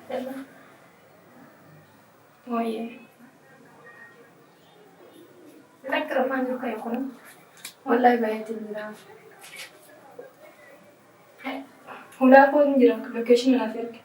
يلا وياه لك رفعني لك يا خلنا والله بيت المدرسة ولا أقول نجرك بكشين نافيك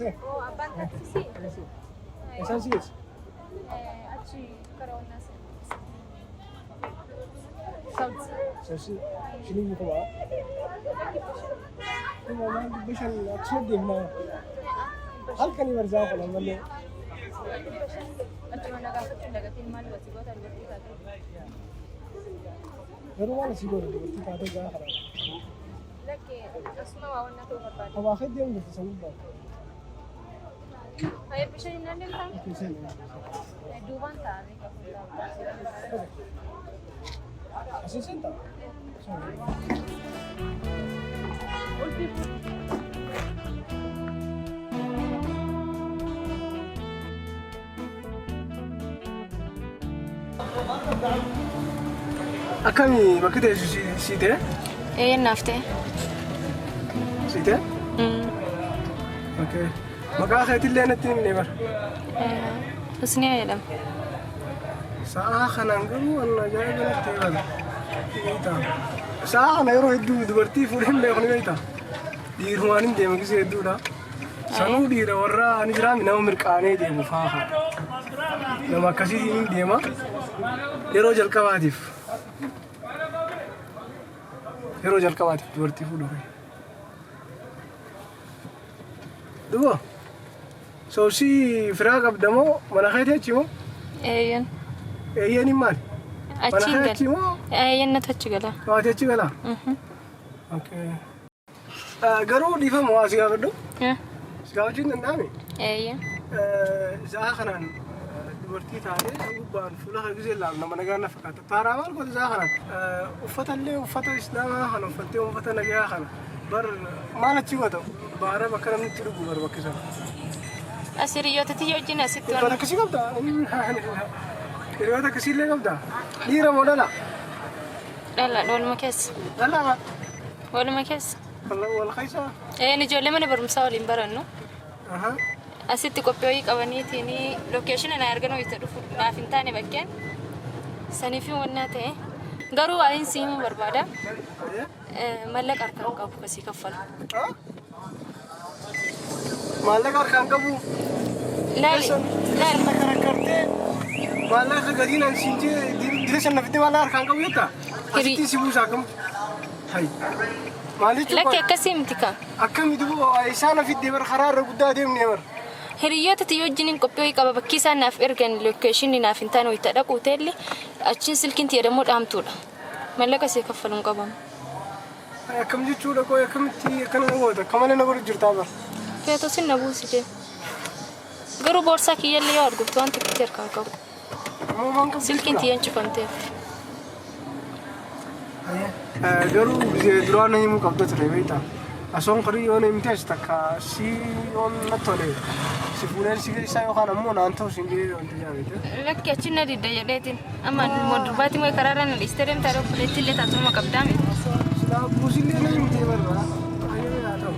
Sì. Oh, abbastanza sì. Sì. E San Siro? Oggi corona Sauzi. Sì. Şimdi bu var. Ama ben bir şey açmadım mı? Halka ni varza falan böyle. Oggi non agafo più la gatina male, si gota il verticato. Normal siguro di tato ga hala. Laki, asma wa wannan to babba. Ama khadiyam da tasawuf ba. Ay, bir şey inanın tam. Kesin. Duvan tane kapıda. Asisenta. Akami makide site? nafte Site? Okay. Maka khaytilli anatin never. حسني يا لم Saa kanaan garuu waan ajaa'ibaa ta'e bala. Saa kana yeroo hedduu dubartii fuudhee beeku ni beektaa. Dhiirumaan hin deemu gisee hedduudha. Sanuu dhiira warra ani jiraami nama mirqaanee deemu faafa. Nama akkasiitiin hin deema. Yeroo jalqabaatiif. Yeroo jalqabaatiif dubartii fuudhuu. Duuba. Soosii firaa qabdamoo mana keetii achi moo? ايين Eeyyanii maali? Mana kee achi اتشيغل moo? ايين نتشيغلا Waati achi galaa? Garuu dhiifama waa si gaafadhu. Si gaafachuun danda'ame? ايين Za'a kanaan dubartii taatee kan gubbaan fuula kan gisee laal nama nagaa na fakkaata. Taaraa maal goota za'a kanaan? Uffata illee uffata islaamaa kana uffattee uffata nagaa kana bar maal achi goota? Baara bakka namni itti dhugu bar bakki sana. أسيريوتي تيجي وجينا ستة Bara akkasii qabda? Hiriyoota akkasiillee qabdaa? Dhiira moo dhala? Dhala walumaa keessa. Dhala Walumaa keessa. wal keessa? Ni ijoollee mana barumsaa waliin barannu. Asitti qophii wayii qabaniitiin lokeeshina na arganu itti dhufu naaf hin taane bakkeen saniif wannaa ta'e garuu waa'een si himuu barbaada. Maallaqa harkaan qabu kasii kaffalu. Maallaqa harkaan qabu? Laali. Karkartee maallaqa gadiin an siin jee direessan nafittee maallaqa harkaan qabu jettaa? Asitti si buusaa qabu. Maaliif Lakki akkasii miti kaa. akkamitti isaan afiddee bar karaa irra guddaa deemnee bar. Hiriyoota ti wajjin qophii wayii qaba bakki isaan naaf ergan lokeeshinii naaf hin taane wayita dhaqu hoteelli achiin silkiin fayyadamuu dhaamtuudha. Maallaqa see kaffaluun qabamu. Akkam jechuudha koo akkamitti akkana na goota akka malee na godhu jirtaa bar. Feetoo sin na buusite. Garuu boorsaa kiyyaallee yoo arguftu waan xiqqeetti harkaan qabu. Silkiin tiyyaan cufamteetti. Garuu duraan himuu qabda ture beektaa. Asoon qarii yoo himtees takka si yoon na tole si fuudhee si keessaa yookaan ammoo naan ta'u siin dhiyee wanti jaabete. Lakki achi na didda jedheetiin amma durbaatii moo karaarra na dhiistee deemtaa dhokkuleetti illee taatuma qabdaame. Silaa buusillee na himtee barraa. Baay'ee haa ta'u.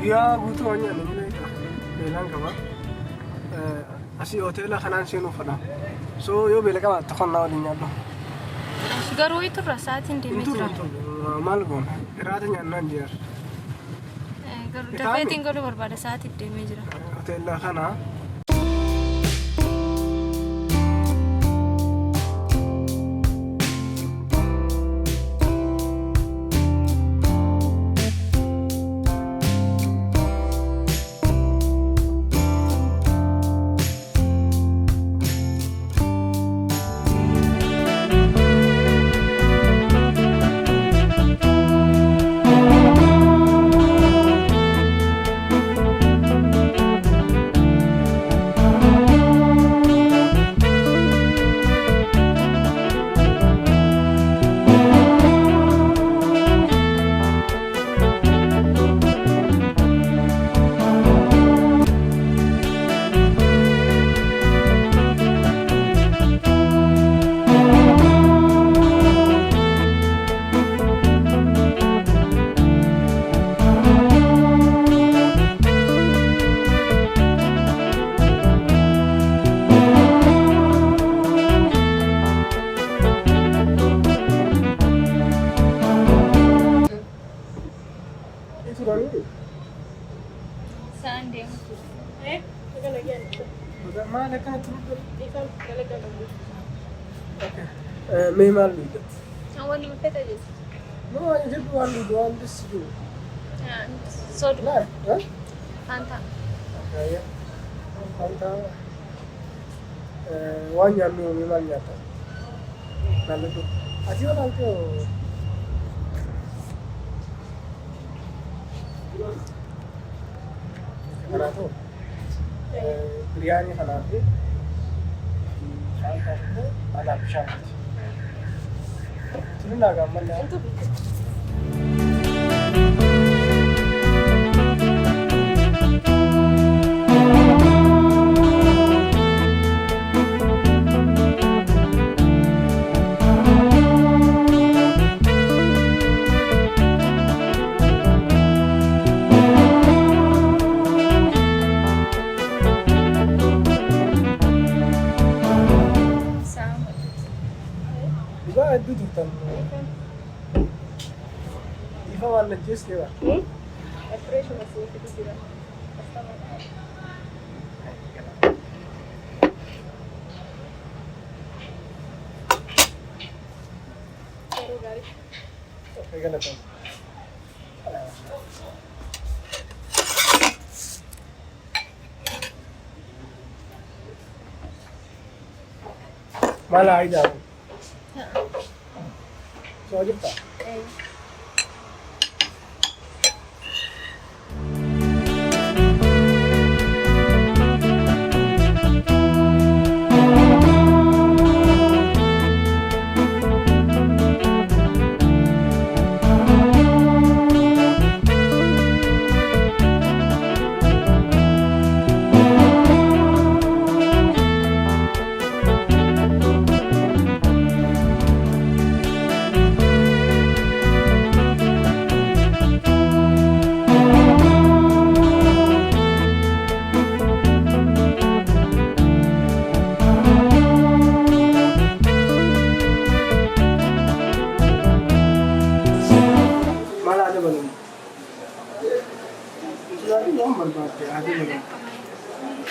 Guyyaa guutuu waan nyaannu ni beektaa. Beelaan qaba. Asii hoteela kanaan seenuu fedha. So yoo beela qabaatte qonnaa waliin nyaadhu. Garuu iturra sa'aatiin deemee jira. Maal goona? Iraata nyaannaan jirar. Garuu dafeetiin godhu barbaada sa'aatiin deemee jira. Hoteela kanaa. Mee maal luuta? Wanni mufeeta jechuudha. No, ani jedhu waan luutu waan dissi jiru. Sooduu. Laal? Fanta. Fanta waan nyaannu mee maal nyaata? Laalladhu. Ati yoo laalte kanaafuu biriyaanii kanaa fi Fanta fi adaab bishaaniiti. Tuni naa gaammallee. Hedduu turtan. Ifa waan najjeessitee bara. Afreeshuma si'eetu jira. Yeroo gaarii. Eegalatan. Maal haa ijaaru? Soal kita.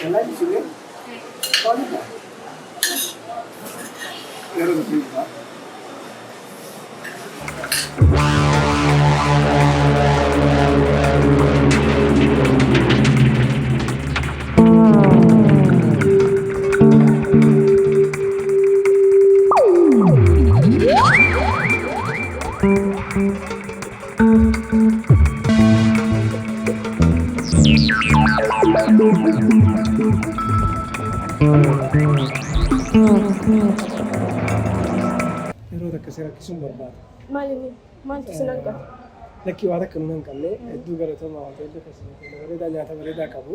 Wallahi di sini. Kau ni tak? Kalau di sini tak. Yeroo takka si rakkisuun barbaada. Maaltu sin arga? Lakkii waan akka nuun hin qabne hedduu galatoomaa waan ta'eef bareedaa nyaata bareedaa qabu.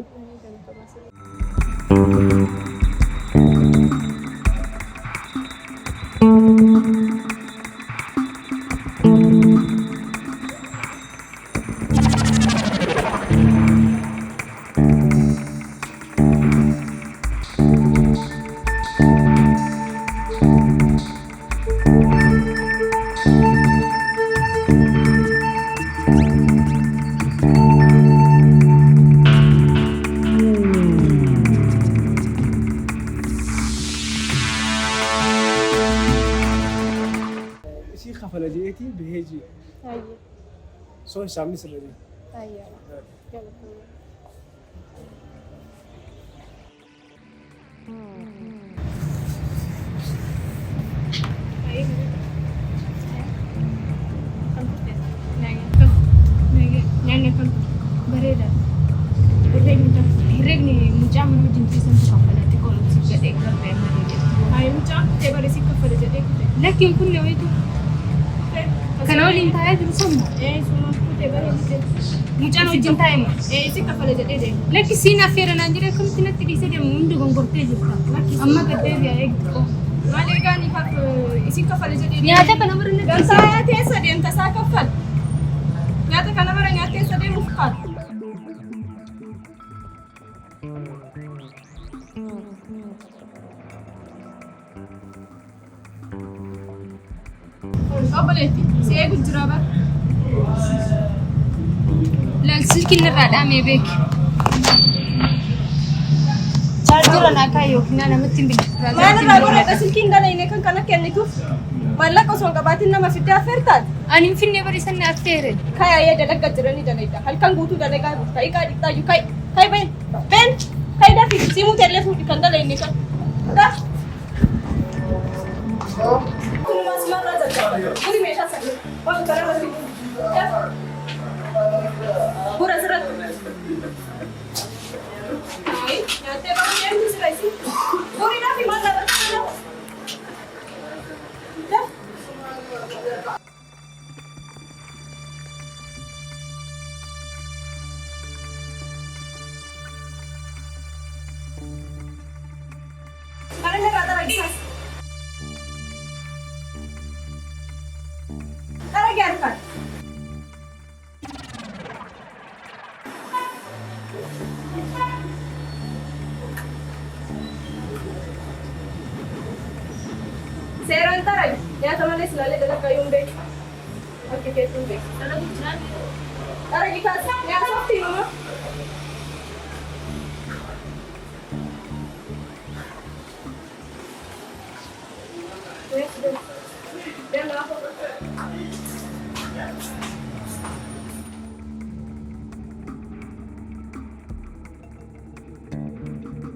Isii kafala jeetii beheejii. Ayya. Soo isaamni sirra jira. Ayya. Galatoomaa. Nyaanni kan bareeda. Herregni mucaa mana wajjin teessan kaffalatti qoolumsi gadhee garbee malee. Hayi mucaa ta'e barreessi kaffala jedhee kute. Lakkiin kun leewwitu. Kana waliin taa'ee jiru samma. Suma kute bareedde. Mucaan wajjin taa'e moo? Si kaffala jedhee deema. Lakki siin affeera naan jedhee akkamitti natti dhiisee deemu hundi gongortee jirta. Amma gaddee biyaa eegdu. Maal eegaanii isin kaffala jedhee deema. Nyaata kana bara natti gansaa teessa deemta isaa kaffala. Nyaata kana bara nyaattee isa deemuuf kaatu. Obboleetti si eeguuf jira bara. Laal silkiin irraa dhaamee beeki. Chaarjira naa kaa'e yookiin namatti hin bilbilu. Maal irraa godhata silkiin galayne kan kana kennituuf? Mallaqa osoo hin qabaatiin nama fiddee affeertaati. Ani hin finnee bariisan na affeere. Kaayee dalagaa jiranii dalagaa. Halkan guutuu dalagaa jiru. Ka'ii qaadii xaayyu ka'i. Ka'i been. Been. Ka'i dafi. Siimuu teellee fuudhi kan galayne kan. Daa. Kunumaas marraa jalqaba. Kuni meeshaa sadii. Waan kana irratti Pura sirratti. Nyaatee baay'ee deemtu sira isin. Fuudhinaa fi marraa irratti. Karena rata lagi mas. Karena kan. Saya rantar aja. Ya teman-teman selalu dalam kayung deh. Oke, kayak deh. Karena bukan. Karena kita ya seperti itu. Dan apa?